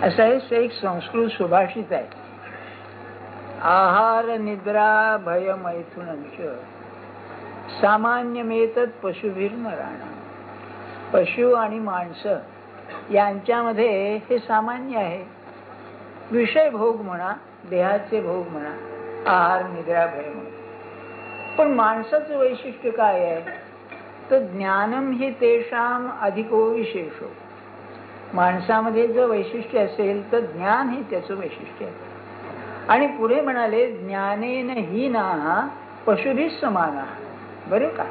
असं एक संस्कृत सुभाषित आहे. आहार निद्रा भय मैथुनंच सामान्यमेतत् पशुभिर्नराणां. पशु आणि माणसं यांच्यामध्ये हे सामान्य आहे. विषय भोग म्हणा, देहाचे भोग म्हणा, आहार निद्रा भय म्हणा. पण माणसाचं वैशिष्ट्य काय आहे तर ज्ञानम ही तेषाम अधिको विशेषो. माणसामध्ये जर वैशिष्ट्य असेल तर ज्ञान हे त्याचं वैशिष्ट्य आहे. आणि पुढे म्हणाले ज्ञानेन ही ना पशुभी समान. बरे का,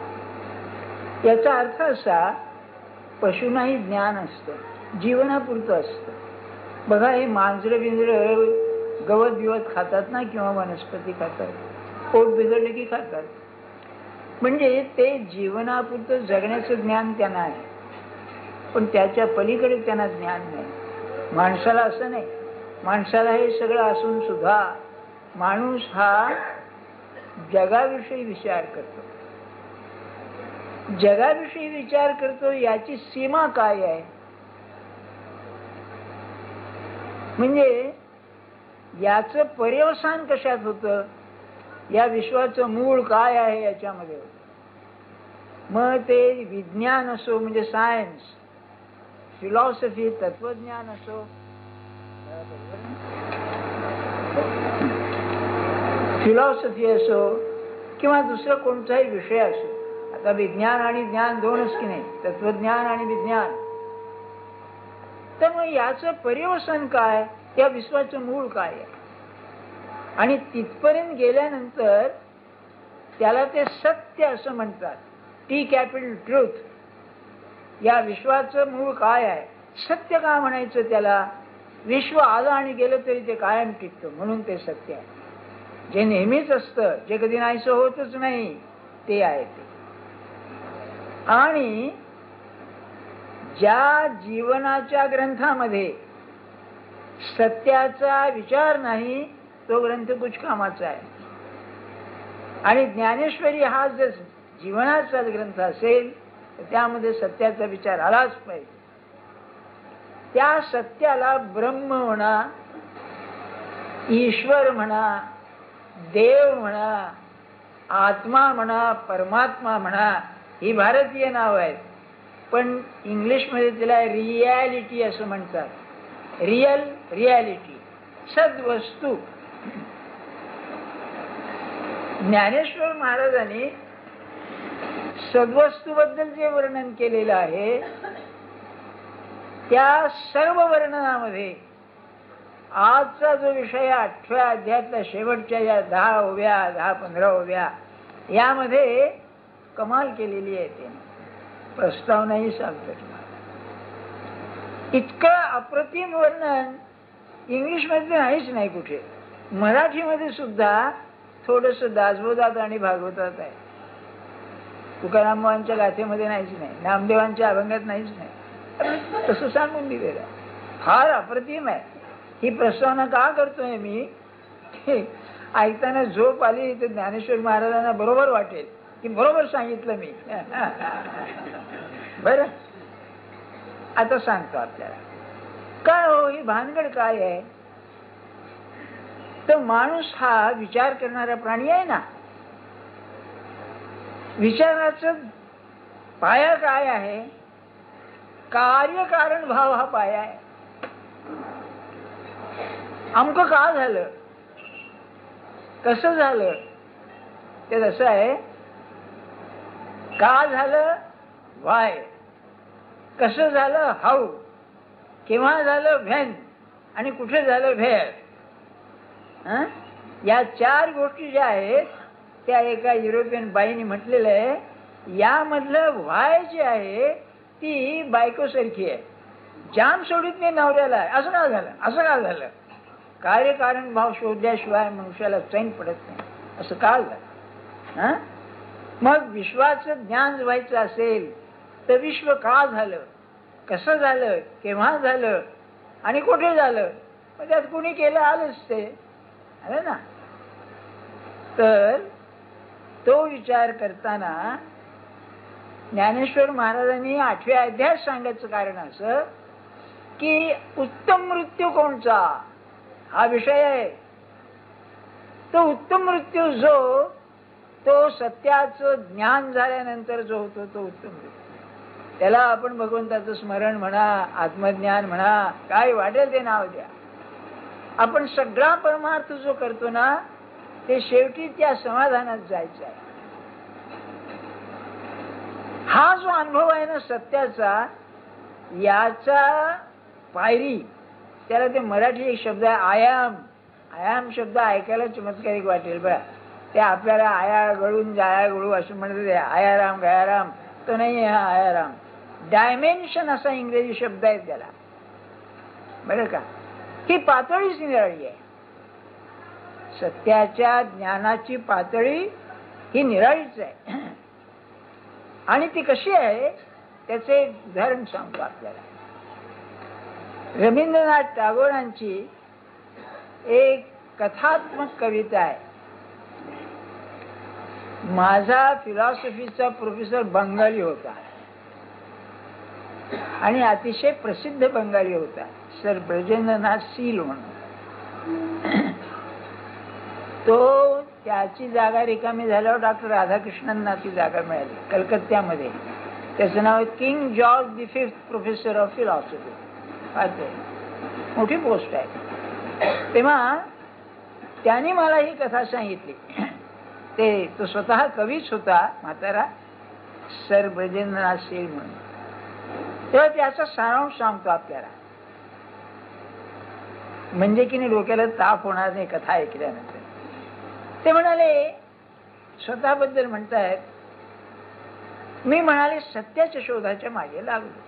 याचा अर्थ असा, पशूंनाही ज्ञान असतं, जीवनापुरतं असतं. बघा, हे मांजरं बिंजरं गवत बिवत खातात ना, किंवा वनस्पती खातात, पोट बिघडले की खातात. म्हणजे ते जीवनापुरतं जगण्याचं ज्ञान त्यांना आहे, पण त्याच्या पलीकडे त्यांना ज्ञान नाही. माणसाला असं नाही. माणसाला हे सगळं असून सुद्धा माणूस हा जगाविषयी विचार करतो. जगाविषयी विचार करतो, याची सीमा काय आहे, म्हणजे याचं पर्यवसान कशात होतं, या विश्वाचं मूळ काय आहे याच्यामध्ये होतं. मग ते विज्ञान असो म्हणजे सायन्स, फिलॉसॉफी तत्वज्ञान असो, फिलॉसॉफी असो किंवा दुसरा कोणताही विषय असो. आता विज्ञान आणि ज्ञान दोनच की नाही, तत्वज्ञान आणि विज्ञान. तर मग याचं पर्यवसन काय, या विश्वाचं मूळ काय आहे, आणि तिथपर्यंत गेल्यानंतर त्याला ते सत्य असं म्हणतात. T capital truth. या विश्वाचं मूळ काय आहे, सत्य का म्हणायचं त्याला. विश्व आलं आणि गेलं तरी ते कायम टिकतं, म्हणून ते सत्य आहे. जे नेहमीच असतं, जे कधी नाहीसं होतच नाही, ते आहे ते. आणि ज्या जीवनाच्या ग्रंथामध्ये सत्याचा विचार नाही, तो ग्रंथ कुछ कामाचा आहे. आणि ज्ञानेश्वरी हा जर जीवनाचा ग्रंथ असेल तर त्यामध्ये सत्याचा विचार आलाच पाहिजे. त्या सत्याला ब्रह्म म्हणा, ईश्वर म्हणा, देव म्हणा, आत्मा म्हणा, परमात्मा म्हणा, ही भारतीय नाव आहेत. पण इंग्लिशमध्ये तिला रियालिटी असं म्हणतात. Real, reality, सद्वस्तू. ज्ञानेश्वर महाराजांनी सद्वस्तूबद्दल जे वर्णन केलेलं आहे, त्या सर्व वर्णनामध्ये आजचा जो विषय 8व्या अध्यायातल्या शेवटच्या या 10 ओव्या 10-15 ओव्या यामध्ये कमाल केलेली आहे. त्याने प्रस्तावनाही सांगतो तुम्हाला. इतकं अप्रतिम वर्णन इंग्लिशमध्ये नाहीच नाही कुठे. मराठीमध्ये सुद्धा थोडस दासबोधात आणि भागवतात आहे. तुकारामांच्या गाथेमध्ये नाहीच नाही, नामदेवांच्या अभंगात नाहीच नाही. तसं सांगून दिलेलं फार अप्रतिम आहे. ही प्रस्तावना का करतोय मी, ऐकताना झोप आली तर ज्ञानेश्वर महाराजांना बरोबर वाटेल की बरोबर सांगितलं मी. बरं, आता सांगतो आपल्याला काय हो, ही भानगड काय आहे. तर माणूस हा विचार करणारा प्राणी आहे ना. विचाराचा पाया काय आहे, कार्यकारण भाव हा पाया आहे. अमकं का झालं, कसं झालं, ते असं आहे. का झालं, वाय. कसं झालं, हाऊ. केव्हा झालं, व्हेन. आणि कुठे झालं, व्हेअर. या 4 गोष्टी ज्या आहेत त्या एका युरोपियन बाईने म्हटलेलं आहे. यामधलं व्हाय जे आहे ती बायकोसारखी आहे. जाम सोडित नाही नवऱ्याला, असं का झालं, असं का झालं. कार्यकारण भाव शोधल्याशिवाय मनुष्याला चैन पडत नाही. असं का झालं. मग विश्वाचं ज्ञान व्हायचं असेल तर विश्व का झालं, कसं झालं, केव्हा झालं आणि कुठे झालं, मग त्यात कुणी केलं आलंच ते आहे ना. तर तो विचार करताना ज्ञानेश्वर महाराजांनी 8व्या अध्यायात सांगायचं कारण असं की उत्तम मृत्यू कोणचा हा विषय आहे. तो उत्तम मृत्यू जो तो सत्याचं ज्ञान झाल्यानंतर जो होतो तो उत्तम मृत्यू. त्याला आपण भगवंताचं स्मरण म्हणा, आत्मज्ञान म्हणा, काय वाटेल ते नाव द्या. आपण सगळा परमार्थ जो करतो ना ते शेवटी त्या समाधानात जायचं आहे. हा जो अनुभव आहे ना सत्याचा, याचा पायरी, त्याला ते मराठी एक शब्द आहे आयाम. आयाम शब्द ऐकायला चमत्कारिक वाटेल बघा. ते आपल्याला आया गळून जाया गळू असं म्हणत आयाराम गयाराम, तो नाही हा आयाराम. डायमेन्शन असा इंग्रजी शब्द आहे त्याला, बरं का. ही पातळीच निराळी आहे. सत्याच्या ज्ञानाची पातळी ही निराळीच आहे. आणि ती कशी आहे त्याचे उदाहरण सांगतो आपल्याला. रवींद्रनाथ टागोरांची एक कथात्मक कविता आहे. माझा फिलॉसॉफीचा प्रोफेसर बंगाली होता आणि अतिशय प्रसिद्ध बंगाली होता, सर ब्रजेंद्रनाथ सील म्हणून. तो त्याची जागा रिकामी झाल्यावर डॉक्टर राधाकृष्णनना ती जागा मिळाली कलकत्त्यामध्ये. त्याचं नाव King George the professor of philosophy. मोठी पोस्ट आहे. तेव्हा त्याने मला ही कथा सांगितली. तो स्वतः कवीच होता म्हातारा, सर ब्रजेंद्रनाथ सील म्हणून. तेव्हा त्याचा सारांश सांगतो आपल्याला, म्हणजे की नाही डोक्याला ताप होणार नाही कथा ऐकल्यानंतर. ते म्हणाले, स्वतःबद्दल म्हणतायत, मी म्हणाले सत्याच्या शोधाच्या मागे लागलो.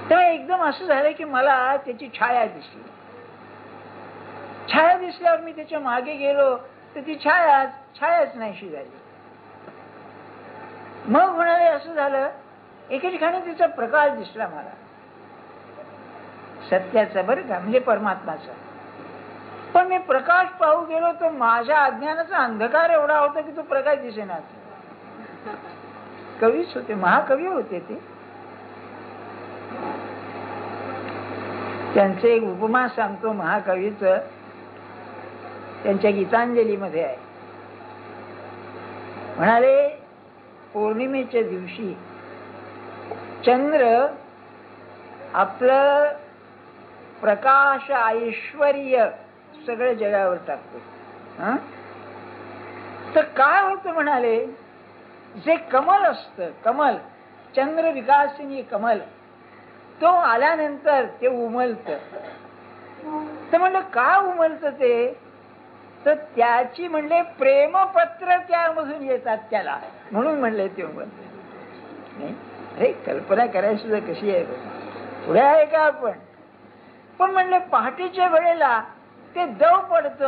तेव्हा एकदम असं झालं की मला त्याची छाया दिसली. छाया दिसल्यावर मी त्याच्या मागे गेलो तर ती छायाच नाहीशी झाली. मग म्हणाले असं झालं, एके ठिकाणी तिचा प्रकाश दिसला मला, सत्याचा बरं का, म्हणजे परमात्माचा. पण मी प्रकाश पाहू गेलो तर माझ्या अज्ञानाचा अंधकार एवढा होता की तो प्रकाश दिसेना. कवीच होते, महाकवी होते ते. त्यांचं एक उपमा सांगतो महाकवीच, त्यांच्या गीतांजलीमध्ये आहे. म्हणाले, पौर्णिमेच्या दिवशी चंद्र आपलं प्रकाश ऐश्वर्य सगळं जगावर टाकतो. तर काय होतं म्हणाले, जे कमल असतं, कमल चंद्र विकासिनी कमल, तो आल्यानंतर ते उमलत. तर म्हणलं काय उमलत ते, तर त्याची म्हणले प्रेमपत्र त्यामधून येतात त्याला, म्हणून म्हणले ते उमलत. नाही अरे कल्पना करायची सुद्धा कशी आहे, पुढे आहे का आपण. पण म्हणले पहाटेच्या वेळेला ते दव पडत,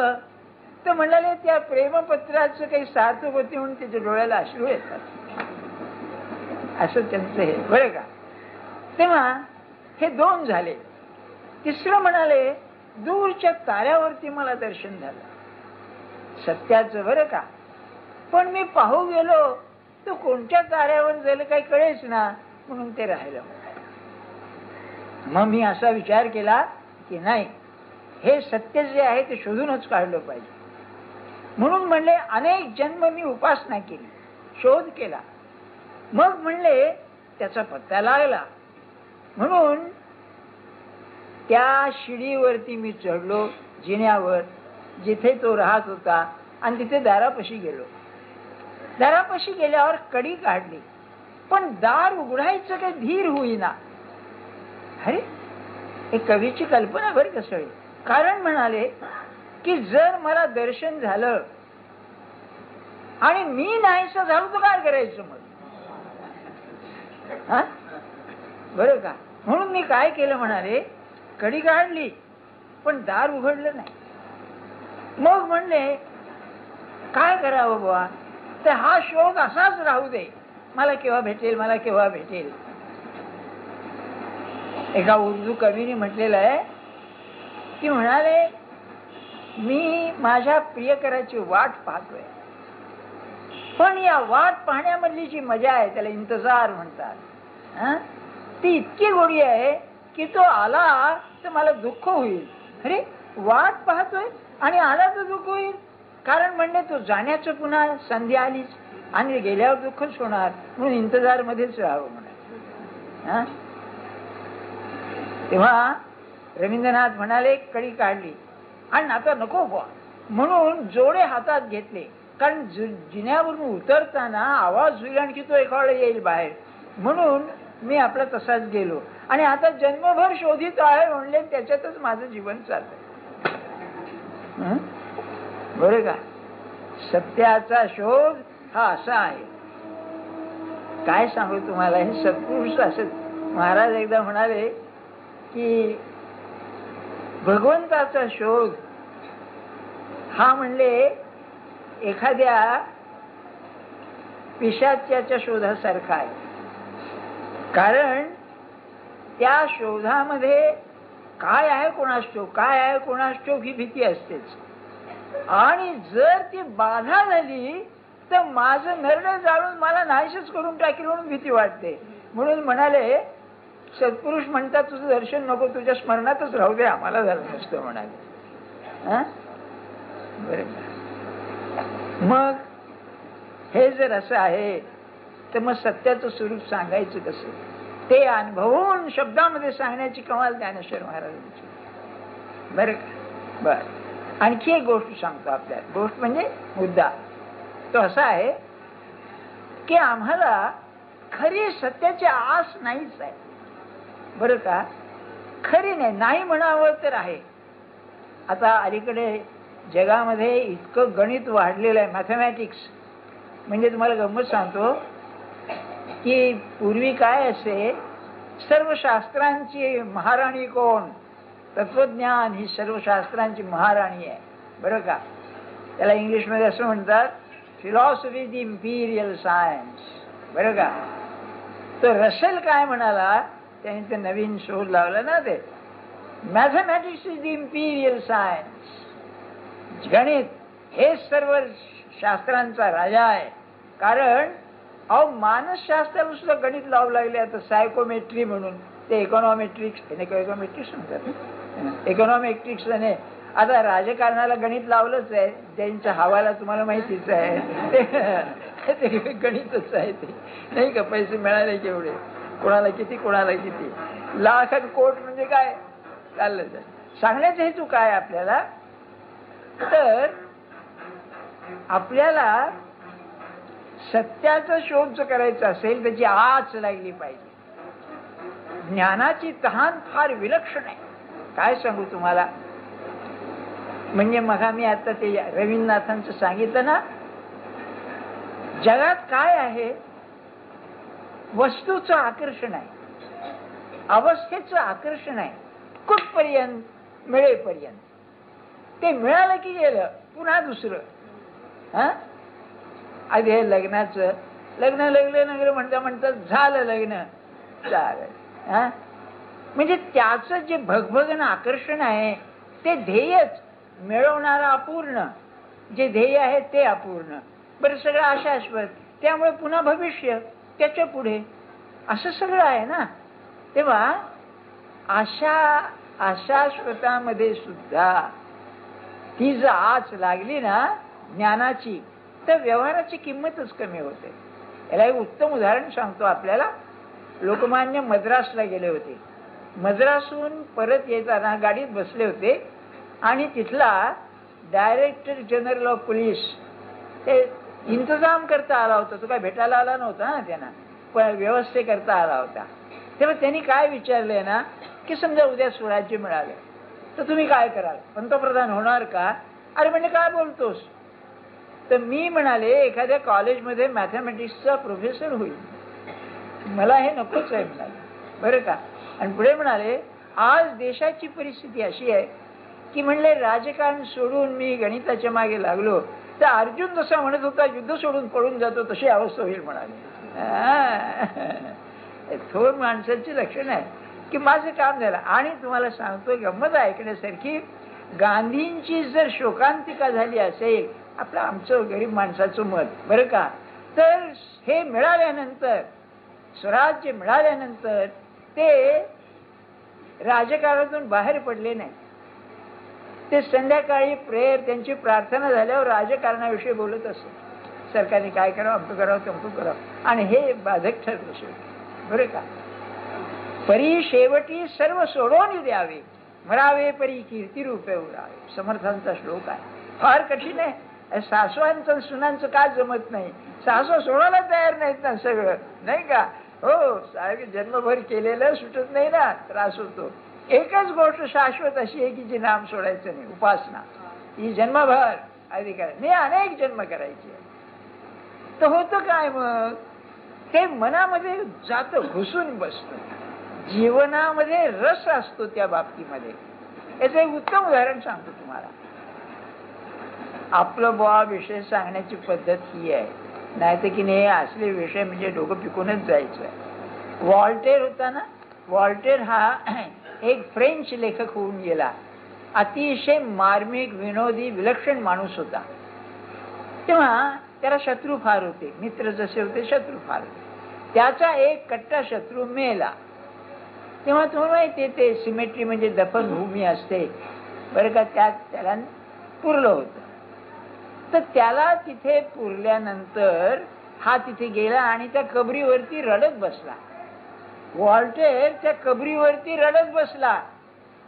तर म्हणाले त्या प्रेमपत्राचं काही सार्थपती म्हणून त्याच्या डोळ्याला अश्रू येतात. असं त्यांचं हे बरं का. तेव्हा हे दोन झाले. तिसरं म्हणाले, दूरच्या ताऱ्यावरती मला दर्शन झालं सत्याचं बरं का. पण मी पाहू गेलो तर कोणत्या ताऱ्यावर झालं काही कळेच ना, म्हणून ते राहिलं. मग मी असा विचार केला की नाही, हे सत्य जे आहे ते शोधूनच काढलं पाहिजे. म्हणून म्हणले अनेक जन्म मी उपासना केली, शोध केला. मग म्हणले त्याचा पत्ता लागला. म्हणून त्या शिडीवरती मी चढलो, जिन्यावर, जिथे तो राहत होता, आणि तिथे दारापाशी गेलो. दारापाशी गेल्यावर कडी काढली, पण दार उघडायचं काही धीर होईना. अरे एक कवीची कल्पना बरं कसं आहे. कारण म्हणाले की जर मला दर्शन झालं आणि मी नाहीसं झालो तर काय करायचं मग, बरं का. म्हणून मी काय केलं म्हणाले, कडी काढली पण दार उघडलं नाही. मग म्हणले काय करावं बुवा, तर हा शोध असाच राहू दे, मला केव्हा भेटेल, मला केव्हा भेटेल. एका उर्दू कवीने म्हटलेलं आहे की म्हणाले, मी माझ्या प्रियकराची वाट पाहतोय, पण या वाट पाहण्यामधली जी मजा आहे त्याला इंतजार म्हणतात. ती इतकी गोडी आहे की तो आला तर मला दुःख होईल, अरे वाट पाहतोय आणि आला तर दुःख होईल. कारण म्हणजे तो जाण्याचं पुन्हा संधी आलीच आणि गेल्यावर दुःखच होणार, म्हणून इंतजार मध्येच राहावं म्हणा. तेव्हा रवींद्रनाथ म्हणाले कडी काढली आणि आता नको बुवा म्हणून जोडे हातात घेतले. कारण जिन्यावरून उतरताना आवाज होईल आणि की तो एका वेळेला येईल बाहेर, म्हणून मी आपला तसाच गेलो आणि आता जन्मभर शोधित आहे म्हणले, त्याच्यातच माझं जीवन चाललंय. बरं का, सत्याचा शोध हा असा आहे. काय सांगू तुम्हाला, हे सत्पुरुष असं महाराज एकदा म्हणाले की भगवंताचा शोध हा म्हणले एखाद्या पिशाच्याच्या शोधासारखा आहे. कारण त्या शोधामध्ये काय आहे कोणास ठाऊक, काय आहे कोणास ठाऊक ही भीती असतेच. आणि जर ती बाधा झाली तर माझं निर्णय जाणून मला नाहीसच करून टाकेल म्हणून भीती वाटते. म्हणून म्हणाले सत्पुरुष म्हणतात तुझं दर्शन नको, तुझ्या स्मरणातच राहू दे, आम्हाला झालं नसतं म्हणाले. मग हे जर असं आहे तर मग सत्याचं स्वरूप सांगायचं कसं, ते अनुभवून शब्दामध्ये सांगण्याची कमाल ज्ञानेश्वर महाराजांची. बरं का, बर आणखी एक गोष्ट सांगतो आपल्याला. गोष्ट म्हणजे मुद्दा तो असा आहे की आम्हाला खरी सत्याची आस नाहीच आहे. बरं का, खरी नाही म्हणावं तर आहे. आता अलीकडे जगामध्ये इतकं गणित वाढलेलं आहे, मॅथमॅटिक्स. म्हणजे तुम्हाला गंमत सांगतो की पूर्वी काय असे, सर्व शास्त्रांची महाराणी कोण, तत्वज्ञान ही सर्व शास्त्रांची महाराणी आहे. बरं का, त्याला इंग्लिशमध्ये असं म्हणतात फिलॉसॉफी द इम्पिरियल सायन्स. बरं का, तर रसेल काय म्हणाला, त्याने ते नवीन शोध लावला ना, ते mathematics is the Imperial science. गणित हे सर्व शास्त्रांचा राजा आहे. कारण अहो मानसशास्त्राला सुद्धा गणित लावू लागले आता, सायकोमेट्री म्हणून. ते इकॉनॉमेट्रिक्स म्हणतात, इकॉनॉमेट्रिक्स ने आता राजकारणाला गणित लावलंच आहे. त्यांच्या हवाला तुम्हाला माहितीच आहे, ते गणितच आहे ते, नाही का. पैसे मिळाले केवढे, कोणाला किती कोणाला किती, लाख आणि कोट म्हणजे काय चाललं. सांगण्याचा हेतू काय आपल्याला, तर आपल्याला सत्याचा शोध जर करायचा असेल त्याची आच लागली पाहिजे. ज्ञानाची तहान फार विलक्षण आहे. काय सांगू तुम्हाला, म्हणजे मग मी आता ते रवींद्रनाथांचं सांगितलं ना, जगात काय आहे, वस्तूचं आकर्षण आहे, अवस्थेचं आकर्षण आहे, कुठपर्यंत मिळेपर्यंत. ते मिळालं की गेलं पुन्हा दुसरं. आधी हे लग्नाचं, लग्न म्हणता म्हणता झालं लग्न, चालेल. म्हणजे त्याचं जे भगभगन आकर्षण आहे ते ध्येयच, मिळवणारा अपूर्ण, जे ध्येय आहे ते अपूर्ण. बरं, सगळं अशाश्वत, त्यामुळे पुन्हा भविष्य, त्याच्या पुढे, असं सगळं आहे ना. तेव्हा अशाश्वतामध्ये सुद्धा ती जर आच लागली ना ज्ञानाची, तर व्यवहाराची किंमतच कमी होते. याला एक उत्तम उदाहरण सांगतो आपल्याला. लोकमान्य मद्रासला गेले होते. मद्रासून परत येताना गाडीत बसले होते आणि तिथला डायरेक्टर जनरल ऑफ पोलीस ते इंतजाम करता आला होता. तो काय भेटायला आला नव्हता ना त्यांना, पण व्यवस्थेकरता आला होता. तेव्हा त्यांनी काय विचारले ना की समजा उद्या स्वराज्य मिळालं तर तुम्ही काय कराल, पंतप्रधान होणार का. अरे म्हणजे काय बोलतोस, तर मी म्हणाले एखाद्या कॉलेजमध्ये मॅथमॅटिक्सचा प्रोफेसर होईल, मला हे नकोच आहे म्हणाले. बरं का, आणि पुढे म्हणाले आज देशाची परिस्थिती अशी आहे की म्हणले राजकारण सोडून मी गणिताच्या मागे लागलो तर अर्जुन जसा म्हणत होता युद्ध सोडून पळून जातो तशी अवस्था होईल म्हणाले. थोर माणसाची लक्षण आहे की माझं काम झालं. आणि तुम्हाला सांगतो गंमत ऐकण्यासारखी, गांधींची जर शोकांतिका झाली असेल, आपलं आमचं गरीब माणसाचं मत, बरं का, तर हे मिळाल्यानंतर, स्वराज्य मिळाल्यानंतर ते राजकारणातून बाहेर पडले नाही. ते संध्याकाळी प्रेयर, त्यांची प्रार्थना झाल्यावर राजकारणाविषयी बोलत असत. सरकारने काय करावं, अमकं करावं, तमकं करावं, आणि हे बाधक ठरलं शेवटी. बरं का? परी शेवटी सर्व सोडून द्यावे, मरावे परी कीर्ती रूपे उरावे. समर्थांचा श्लोक आहे. फार कठीण आहे. सासवांचं सुनांचं का जमत नाही? सासवा सोडायला तयार नाहीत ना सगळं, नाही का? हो, जन्मभर केलेलं सुटत नाही ना, त्रास होतो. एकच गोष्ट शाश्वत अशी आहे की जी नाम सोडायचं नाही, उपासना. ही जन्मभर अधिकार नाही, अनेक जन्म करायचे. तर होतं काय मग? ते मनामध्ये जातं, घुसून बसतं. जीवनामध्ये रस असतो त्या बाबतीमध्ये. याचं एक उत्तम उदाहरण सांगतो तुम्हाला. आपलं बुवा विषय सांगण्याची पद्धत ही आहे, नाही तर की नाही असले विषय म्हणजे डोकं पिकूनच जायचं. वॉल्टेर होता ना, वॉल्टेर हा एक फ्रेंच लेखक होऊन गेला. अतिशय मार्मिक, विनोदी, विलक्षण माणूस होता. तेव्हा त्याला शत्रू फार होते. मित्र जसे होते, शत्रू फार होते. त्याचा एक कट्टा शत्रू मेला. तेव्हा तुम्हाला माहिती ते सिमेट्री म्हणजे दफनभूमी असते, बरं का? त्यात त्याला पुरलं होतं. तर त्याला तिथे पुरल्यानंतर हा तिथे गेला आणि त्या कबरीवरती रडत बसला. वॉल्टेर त्या कबरीवरती रडत बसला.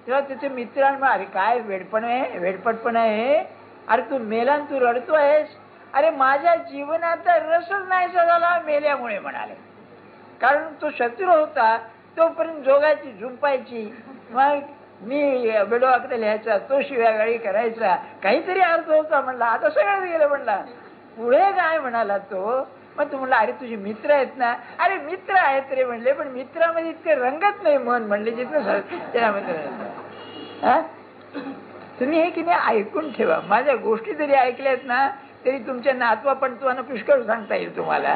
तेव्हा त्याचे मित्रांना, अरे काय वेडपण आहे, वेडपटपण आहे, अरे तू मेला तू रडतोयस? अरे माझ्या जीवनाचा रसच नाहीसा झाला मेल्यामुळे, म्हणाले. कारण तो शत्रू होता तोपर्यंत जोगायची, झुंपायची, मग मी बेडोआकडे लिहायचा, तो शिव्यागाळी करायचा, काहीतरी अर्थ होता. म्हणला आता सगळं गेलं. म्हणला पुढे काय म्हणाला तो? मग तू म्हणला, अरे तुझे मित्र आहेत ना? अरे मित्र आहेत रे म्हणले, पण मित्रामध्ये इतके रंगत नाही मन, म्हणले जिथं त्याला मित्र. तुम्ही हे की नाही ऐकून ठेवा. माझ्या गोष्टी जरी ऐकल्यात ना तरी तुमच्या नातवा पण तुम्हाला पुष्कळ सांगता येईल तुम्हाला.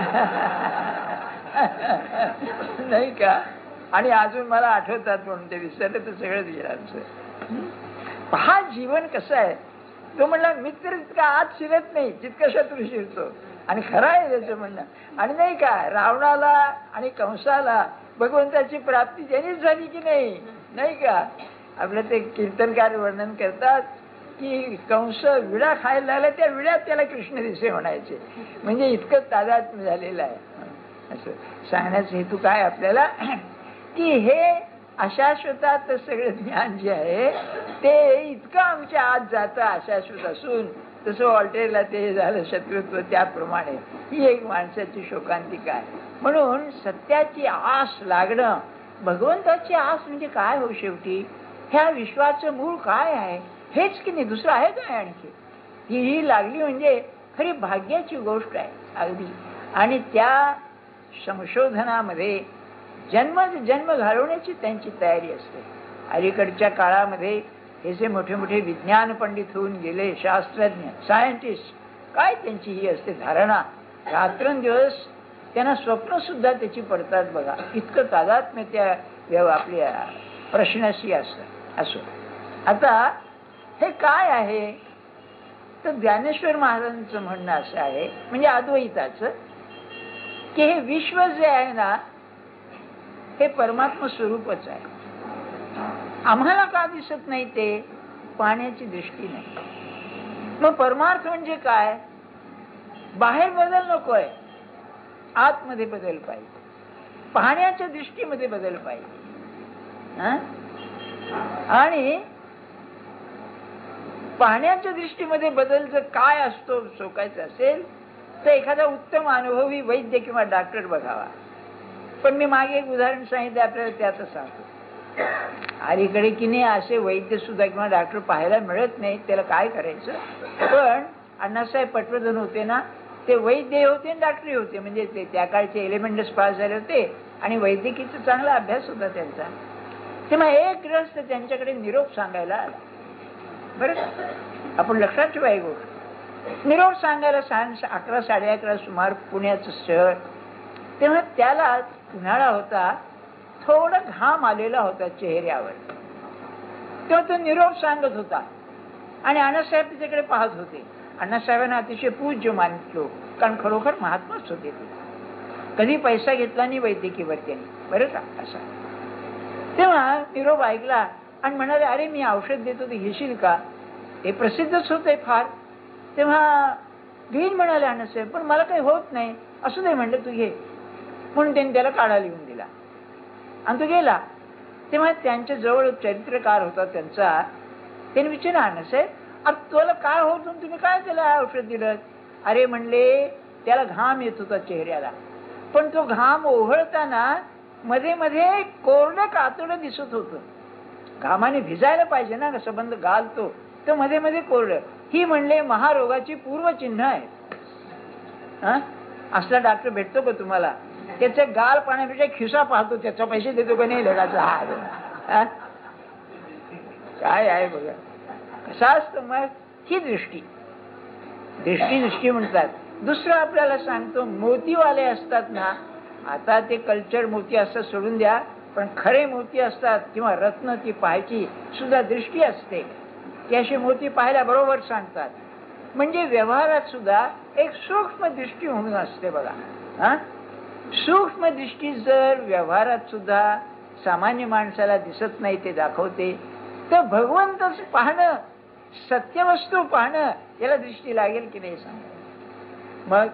नाही का? आणि अजून मला आठवतात म्हणून ते विसरले तर सगळंच गेलं. पहा जीवन कसं आहे. तो म्हणला मित्र इतका आत शिरत नाही जितका शत्रू शिरतो. आणि खरं आहे त्याचं म्हणणं. आणि नाही का, रावणाला आणि कंसाला भगवंताची प्राप्ती त्यांनीच झाली की नाही, नाही का? आपलं ते कीर्तनकार वर्णन करतात की कंस विडा खायला लागला, त्या विड्यात त्याला कृष्ण दिसे म्हणायचे. म्हणजे इतकं तादात्म्य झालेलं आहे. असं सांगण्याचा हेतू काय आपल्याला, की हे अशाश्वतात सगळं ज्ञान जे आहे ते इतकं आमच्या आत जातं अशाश्वत असून, तसं वॉल्टेरला ते झालं शत्रुत्व, त्याप्रमाणे ही एक माणसाची शोकांतिका आहे. म्हणून सत्याची आस लागणं, भगवंताची आस म्हणजे काय हो शेवटी? ह्या विश्वाचं मूळ काय आहे? हेच की नाही, दुसरं आहे काय आणखी? ही लागली म्हणजे खरी भाग्याची गोष्ट आहे अगदी. आणि त्या संशोधनामध्ये जन्म घालवण्याची त्यांची तयारी असते. अलीकडच्या काळामध्ये हे जे मोठे मोठे विज्ञान पंडित होऊन गेले, शास्त्रज्ञ, सायंटिस्ट, काय त्यांची ही असते धारणा, रात्रंदिवस त्यांना स्वप्न सुद्धा त्याची पडतात बघा. इतकं तादात्म्य त्या आपल्या प्रश्नाशी असतं. असो, आता हे काय आहे तर ज्ञानेश्वर महाराजांचं म्हणणं असं आहे, म्हणजे अद्वैताचं, की हे विश्व जे आहे ना हे परमात्मा स्वरूपच आहे. आम्हाला का दिसत नाही? ते पाहण्याची दृष्टी नाही. मग परमार्थ म्हणजे काय? बाहेर बदल नकोय, आतमध्ये बदल पाहिजे, पाहण्याच्या दृष्टीमध्ये बदल पाहिजे. आणि पाहण्याच्या दृष्टीमध्ये बदल जर काय असतो शोकायचा असेल तर एखादा उत्तम अनुभवी वैद्य किंवा डॉक्टर बघावा. पण मी मागे एक उदाहरण सांगितलं आपल्याला, त्यातच सांगतो. अलीकडे की नाही असे वैद्य सुद्धा किंवा डॉक्टर पाहायला मिळत नाही. त्याला काय करायचं? पण अण्णासाहेब पटवर्धन होते ना, ते वैद्य होते आणि डॉक्टरी होते. म्हणजे ते त्या काळचे एलिमेंटस पास झाले होते आणि वैद्यकीचा चांगला अभ्यास होता त्यांचा. तेव्हा एक ग्रस्त त्यांच्याकडे निरोप सांगायला आला. बरं, आपण लक्षात ठेवा ही गोष्ट. निरोप सांगायला 11, 11:30 सुमार पुण्याचं शहर. तेव्हा त्याला उन्हाळा होता, थोडा घाम आलेला होता चेहऱ्यावर. तेव्हा तो निरोप सांगत होता आणि अण्णासाहेब त्याच्याकडे पाहत होते. अण्णासाहेबांना अतिशय पूज्य मानित लोक, कारण खरोखर महात्माच होते ते. कधी पैसा घेतला नाही वैद्यकीवर त्यांनी, बरं का? असा तेव्हा निरोप ऐकला आणि म्हणाले, अरे मी औषध देतो ते घेशील का? ते प्रसिद्धच होते फार. तेव्हा घेईन म्हणाले अण्णासाहेब, पण मला काही होत नाही. असू दे म्हणलं, तू घे. म्हणून त्यांनी त्याला काढा लिहून दिला आणि तो गेला. तेव्हा त्यांच्या जवळ चरित्रकार होता त्यांचा, त्यांनी विचारलं, अण्णासाहेब अरे तुला काय होत, तुम्ही काय त्याला औषध दिलं? अरे म्हणले, त्याला घाम येत होता चेहऱ्याला, पण तो घाम ओघळताना मध्ये मध्ये कोरडं कातडं दिसत होतं. घामाने भिजायला पाहिजे ना, संबंध घालतो तर मध्ये मध्ये कोरडं. ही म्हणले महारोगाची पूर्वचिन्ह आहे. असला डॉक्टर भेटतो का तुम्हाला? त्याचे गाल पाण्यापेक्षा खिसा पाहतो, त्याचा पैसे देतो का नाही लगाचा हात. काय आहे बघा, कसा असतो मग ही दृष्टी. दृष्टी म्हणतात. दुसरं आपल्याला सांगतो, मोतीवाले असतात ना, आता ते कल्चर मोती असतात सोडून द्या, पण खरे मोती असतात किंवा रत्न, ती पाहायची सुद्धा दृष्टी असते. ती अशी मोती पाहायला बरोबर सांगतात. म्हणजे व्यवहारात सुद्धा एक सूक्ष्म दृष्टी म्हणून असते बघा. सूक्ष्म दृष्टी जर व्यवहारात सुद्धा सामान्य माणसाला दिसत नाही, ते दाखवते, तर भगवंतच पाहणं, सत्यवस्तू पाहणं, याला दृष्टी लागेल की नाही सांगा. मग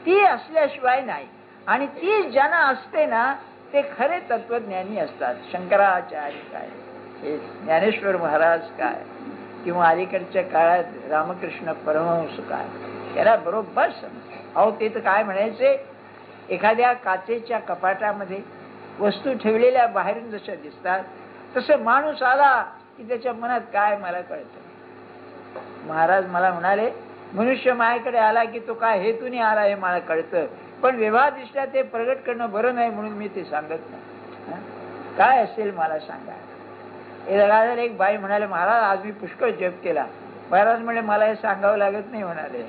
ती असल्याशिवाय नाही. आणि ती ज्यांना असते ना, ते खरे तत्वज्ञानी असतात. शंकराचार्य काय, हे ज्ञानेश्वर महाराज काय, किंवा अलीकडच्या काळात रामकृष्ण परमहंस काय, त्याला बरोबर समज. अहो ते तर काय म्हणायचे, एखाद्या काचेच्या कपाटामध्ये वस्तू ठेवलेल्या बाहेरून जशा दिसतात, तसं माणूस आला की त्याच्या मनात काय मला कळतं. महाराज मला म्हणाले, मनुष्य माझ्याकडे आला की तो काय हेतूने आला हे मला कळतं, पण व्यवहार दृष्ट्या ते प्रगट करणं बरं नाही, म्हणून मी ते सांगत नाही. काय असेल मला सांगा. एक बाई म्हणाले, महाराज आज मी पुष्कळ जप केला. महाराज म्हणे, मला हे सांगावं लागत नाही म्हणाले.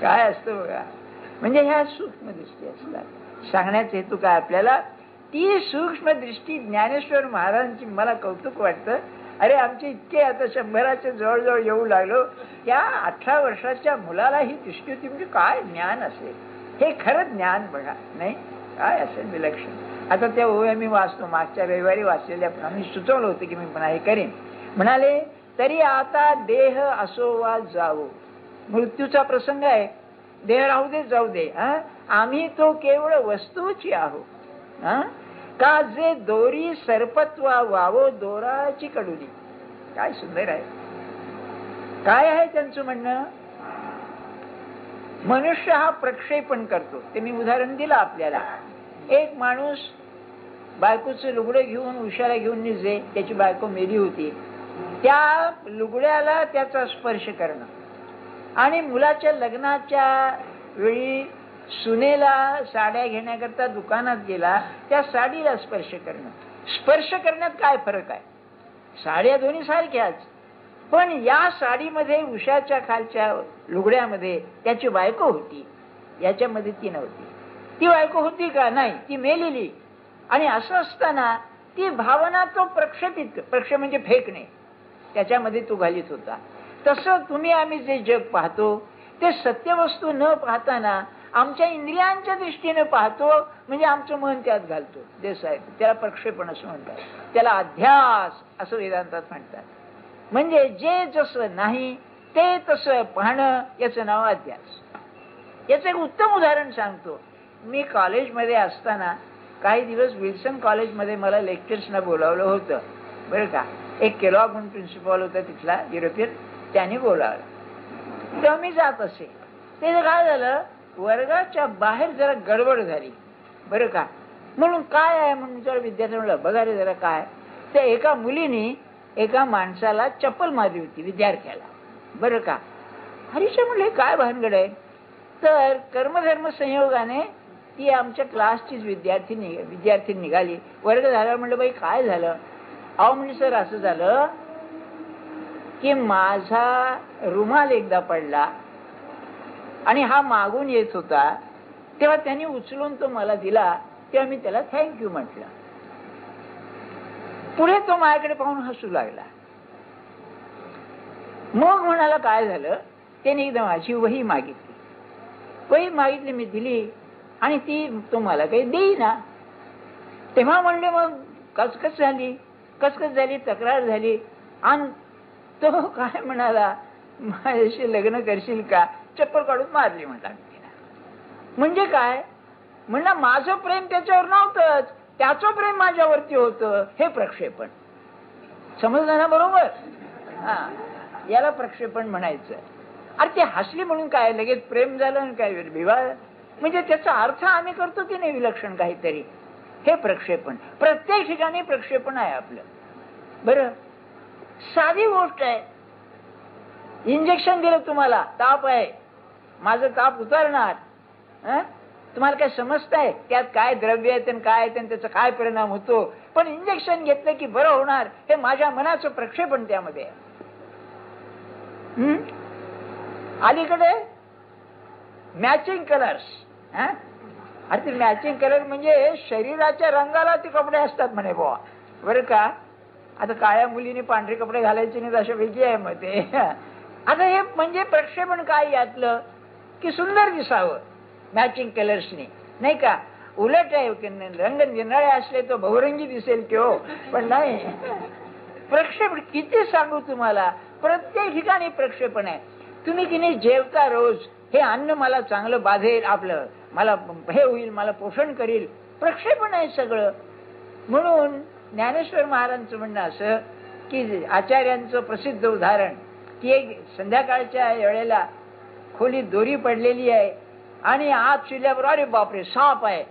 काय असतं बघा. म्हणजे ह्या सूक्ष्म दृष्टी असतात. सांगण्याचा हेतू काय आपल्याला, ती सूक्ष्म दृष्टी ज्ञानेश्वर महाराजांची मला कौतुक वाटतं. अरे आमचे इतके आता 100च्या जवळजवळ येऊ लागलो, त्या 18 वर्षाच्या मुलाला ही दृष्टी होती. म्हणजे काय ज्ञान असेल, हे खरं ज्ञान बघा. नाही काय असेल विलक्षण. आता त्या ओव्या मी वाचतो, मागच्या रविवारी वाचलेल्या, मी सुचवलं होतं की मी पुन्हा हे करेन. म्हणाले, तरी आता देह असो वा जावो, मृत्यूचा प्रसंग आहे, देह राहू दे जाऊ दे, आम्ही तो केवळ वस्तूची आहो. का जे दोरी सर्पत्वा वावो दोराची कडुली. काय सुंदर आहे. काय आहे त्यांचं म्हणणं. मनुष्य हा प्रक्षेपण करतो. ते मी उदाहरण दिलं आपल्याला. एक माणूस बायकोचं लुगडं घेऊन उशाला घेऊन निघे, त्याची बायको मेली होती, त्या लुगड्याला त्याचा स्पर्श करणं, आणि मुलाच्या लग्नाच्या वेळी सुनेला साड्या घेण्याकरता दुकानात गेला, त्या साडीला स्पर्श करणं. स्पर्श करण्यात काय फरक आहे. साड्या दोन्ही सारख्याच, पण या साडीमध्ये उशाच्या खालच्या लुगड्यामध्ये त्याची बायको होती, याच्यामध्ये ती नव्हती. ती बायको होती का नाही, ती मेलेली. आणि असं असताना ती भावना तो प्रक्षेपित, प्रक्षेप म्हणजे फेकणे, त्याच्यामध्ये तो घालीत होता. तसं तुम्ही आम्ही जे जग पाहतो ते सत्यवस्तू न पाहताना आमच्या इंद्रियांच्या दृष्टीने पाहतो, म्हणजे आमचं मन त्यात घालतो. देसाहेब त्याला प्रक्षेपण असं म्हणतात, त्याला अध्यास असं वेदांतात म्हणतात. म्हणजे जे जसं नाही ते तसं पाहणं, याचं नाव अध्यास. याचं एक उत्तम उदाहरण सांगतो. मी कॉलेजमध्ये असताना काही दिवस विल्सन कॉलेजमध्ये मला लेक्चर्सना बोलावलं होतं बरं का. एक केलॉग म्हणून प्रिन्सिपॉल होता तिथला युरोपियन, त्याने बोलावलं. तेव्हा मी जात असे. ते काय झालं, वर्गाच्या बाहेर जरा गडबड झाली बरं का. म्हणून काय आहे म्हणून जरा विद्यार्थी म्हणलं, बघा रे जरा काय. त्या एका मुलीने एका माणसाला चप्पल मारली होती, विद्यार्थ्याला बरं का. हरीश म्हणले काय भानगड आहे. तर कर्मधर्म संयोगाने ती आमच्या क्लासचीच विद्यार्थी निघाली. वर्ग झाला. म्हणलं बाई काय झालं. अहो म्हणजे सर असं झालं की माझा रुमाल एकदा पडला आणि हा मागून येत होता, तेव्हा त्यांनी उचलून तो मला दिला, तेव्हा मी त्याला थँक्यू म्हटलं. पुढे तो माझ्याकडे पाहून हसू लागला. मग म्हणाला काय झालं. त्याने एकदा माझी वही मागितली, मी दिली आणि ती तो मला काही देईना. तेव्हा म्हणले मग कचकच झाली, तक्रार झाली. आणि तो काय म्हणाला, माझ्याशी लग्न करशील का? चप्पल काढून मारली म्हणला तिला. म्हणजे काय म्हणला, माझं प्रेम त्याच्यावर नव्हतंच, त्याचं प्रेम माझ्यावरती होतं. हे प्रक्षेपण. समजलं ना बरोबर? हा, याला प्रक्षेपण म्हणायचं. अरे ते हसली म्हणून काय लगेच प्रेम झालं आणि काय विवाह? म्हणजे त्याचा अर्थ आम्ही करतो की नाही विलक्षण काहीतरी. हे प्रक्षेपण. प्रत्येक ठिकाणी प्रक्षेपण आहे आपलं. बरं, साधी गोष्ट आहे. इंजेक्शन दिलं तुम्हाला, ताप आहे, माझं ताप उतरणार. तुम्हाला काय समजतंय त्यात काय द्रव्य आहेत आणि काय आहेत आणि त्याचा काय परिणाम होतो? पण इंजेक्शन घेतलं की बरं होणार, हे माझ्या मनाचं प्रक्षेपण त्यामध्ये आहे. अलीकडे मॅचिंग कलर्स. अरे ते मॅचिंग कलर म्हणजे शरीराच्या रंगाला ते कपडे असतात म्हणे बुवा, बरं का. आता काळ्या मुलीने पांढरे कपडे घालायचे नाहीत अशा वेगळी आहे मग ते. आता हे म्हणजे प्रक्षेपण काय यातलं, की सुंदर दिसावं मॅचिंग कलर्सने, नाही का. उलट आहे, रंग निराळे असले तो बहुरंगी दिसेल किंवा, पण नाही. प्रक्षेपण किती सांगू तुम्हाला, प्रत्येक ठिकाणी प्रक्षेपण आहे. तुम्ही की नाही जेवता रोज, हे अन्न मला चांगलं बाधेल, आपलं मला हे होईल, मला पोषण करील, प्रक्षेपण आहे सगळं. म्हणून ज्ञानेश्वर महाराजांचं म्हणणं असं की आचार्यांचं प्रसिद्ध उदाहरण की एक संध्याकाळच्या वेळेला खोलीत दोरी पडलेली आहे आणि आत शिरल्यावर अरे बापरे साप आहे.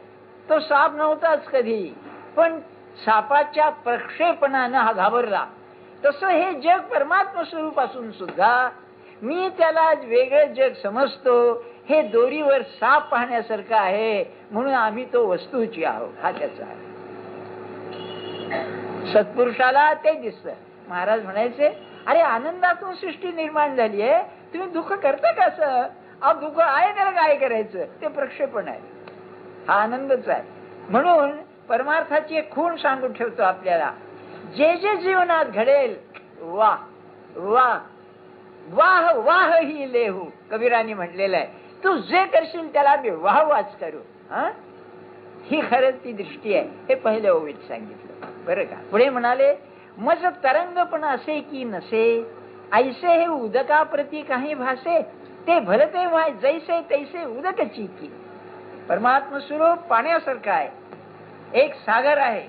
तो साप नव्हताच कधी, पण सापाच्या प्रक्षेपणानं हा घाबरला. तसं हे जग परमात्मा स्वरूप असून सुद्धा मी त्याला वेगळं जग समजतो. हे दोरीवर साप पाहण्यासारखं आहे, म्हणून आम्ही तो वस्तूची आहोत, हा त्याचा आहे. सत्पुरुषाला ते दिसतं. महाराज म्हणायचे, अरे आनंदातून सृष्टी निर्माण झाली आहे, तुम्ही दुःख करता कसं? अहो दुःख आहे, त्याला काय करायचं? ते प्रक्षेपण आहे, हा आनंदच आहे. म्हणून परमार्थाची एक खूण सांगून ठेवतो आपल्याला. जे जे जीवनात घडेल, वाह वाह वाह वाह ही लेहू, कबीराने म्हटलेलं आहे. तू जे करशील त्याला मी वाह वाच करू. ही खरंच ती दृष्टी आहे. हे पहिल्या ओवीत सांगितलं, बरं का. पुढे म्हणाले, मज तरंग पण असे की नसे, ऐसे हे उदकाप्रती काही भासे, ते भलते व्हाय जैसे तैसे उदकची की. परमात्मा स्वरूप पाण्यासारखं आहे. एक सागर आहे,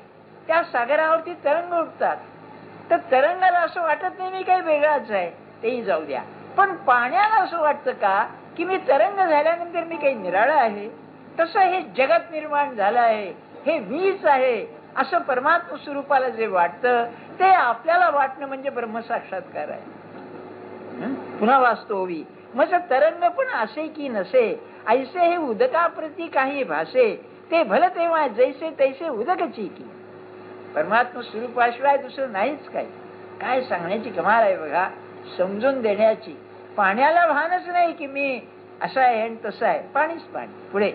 त्या सागरावरती तरंग उठतात. तर तरंगाला असं वाटत नाही मी काही वेगळाच आहे, तेही जाऊ द्या. पण पाण्याला असं वाटतं का की मी तरंग झाल्यानंतर मी काही निराळं आहे? तसं हे जगत निर्माण झालं आहे, हे मीच आहे असं परमात्मा स्वरूपाला जे वाटतं ते आपल्याला वाटणं म्हणजे ब्रह्मसाक्षात्कार आहे. पुन्हा वास्तवी मग तरंग पण असे की नसे, ऐसे हे उदकाप्रती काही भासे, ते भलं तेव्हा जैसे तैसे उदकची की. परमात्मा स्वरूपाशिवाय दुसरं नाहीच काही. काय सांगण्याची कमाल आहे बघा, समजून देण्याची. पाण्याला भानच नाही की मी असं आहे आणि तसं आहे, पाणीच पाणी. पुढे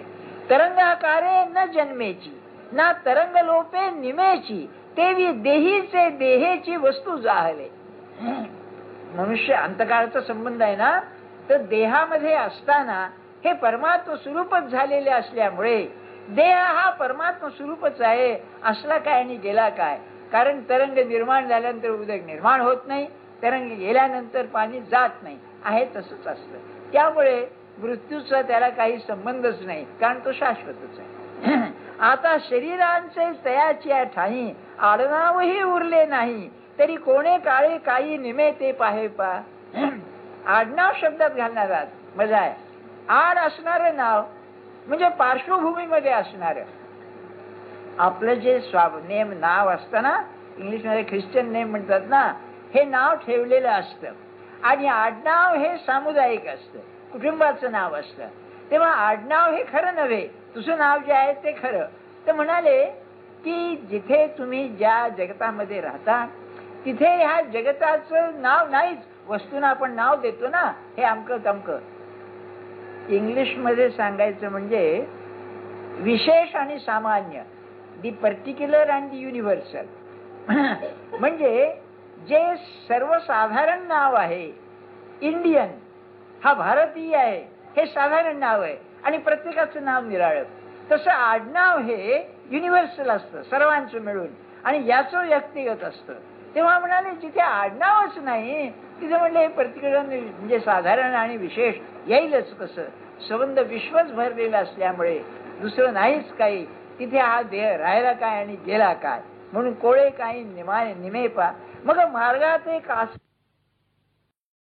तरंगाकारे न जन्मेची, ना तरंग लोपे निमेची, तेवी देहीचे देहेची वस्तू जाहले. मनुष्य अंतकाळाचा संबंध आहे ना, तर देहामध्ये असताना हे परमात्मा स्वरूपच झालेले असल्यामुळे देह हा परमात्मा स्वरूपच आहे, असला काय आणि गेला काय. कारण तरंग निर्माण झाल्यानंतर उदक निर्माण होत नाही, तरंग गेल्यानंतर पाणी जात नाही, आहे तसंच असतं. त्यामुळे मृत्यूचा त्याला काही संबंधच नाही, कारण तो शाश्वतच आहे. आता शरीरांचे तयाची ठाई, आडनावही उरले नाही, तरी कोणे काळे काही निमे ते पाहे पा. आडनाव शब्दात घालणार आहात, मजा आहे. आड असणार नाव म्हणजे पार्श्वभूमीमध्ये असणार. आपलं जे नेम नाव असतं ना, इंग्लिश मध्ये ख्रिश्चन नेम म्हणतात ना, हे नाव ठेवलेलं असतं. आणि आडनाव हे सामुदायिक असतं, कुटुंबाचं नाव असतं. तेव्हा आडनाव हे खरं नव्हे, तुझं नाव जे आहे ते खरं. तर म्हणाले की जिथे तुम्ही ज्या जगतामध्ये राहता तिथे ह्या जगताचं नाव नाहीच. वस्तूंना आपण नाव देतो ना, हे अमकं तमकं. इंग्लिश मध्ये सांगायचं म्हणजे विशेष आणि सामान्य, दी पर्टिक्युलर अँड दी युनिव्हर्सल. म्हणजे जे सर्वसाधारण नाव आहे, इंडियन हा भारतीय आहे, हे साधारण नाव आहे आणि प्रत्येकाचं नाव निराळं. तसं आडनाव हे युनिव्हर्सल असतं, सर्वांचं मिळून, आणि याचं व्यक्तिगत असतं. तेव्हा म्हणाले जिथे आडनावच नाही तिथे म्हणले हे प्रतिकरण म्हणजे साधारण आणि विशेष येईलच कसं. संबंध विश्वच भरलेलं असल्यामुळे दुसरं नाहीच काही, तिथे हा देह राहिला काय आणि गेला काय. म्हणून कोळे काही निमे पा. मग मार्गात एक